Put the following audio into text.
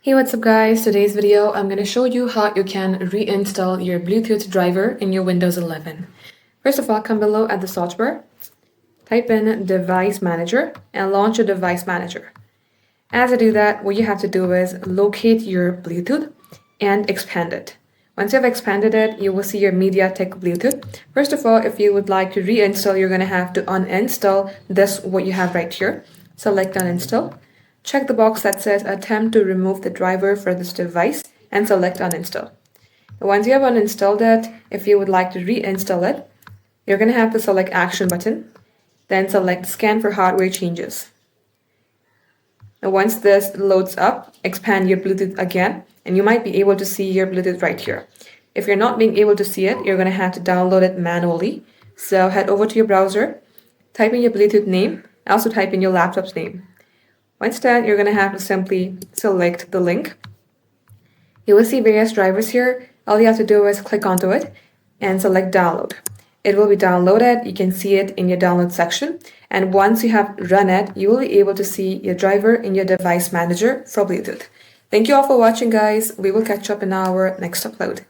Hey, what's up guys? Today's video, I'm going to show you how you can reinstall your Bluetooth driver in your Windows 11. First of all, come below at the search bar, type in Device Manager and launch your Device Manager. As I do that, what you have to do is locate your Bluetooth and expand it. Once you have expanded it, you will see your MediaTek Bluetooth. First of all, if you would like to reinstall, you're going to have to uninstall this, what you have right here. Select uninstall. Check the box that says attempt to remove the driver for this device and select uninstall. Once you have uninstalled it, if you would like to reinstall it, you're going to have to select action button, then select scan for hardware changes. Now once this loads up, expand your Bluetooth again, and you might be able to see your Bluetooth right here. If you're not being able to see it, you're going to have to download it manually. So head over to your browser, type in your Bluetooth name, also type in your laptop's name. Once done, you're going to have to simply select the link. You will see various drivers here. All you have to do is click onto it and select download. It will be downloaded. You can see it in your download section. And once you have run it, you will be able to see your driver in your device manager for Bluetooth. Thank you all for watching, guys. We will catch up in our next upload.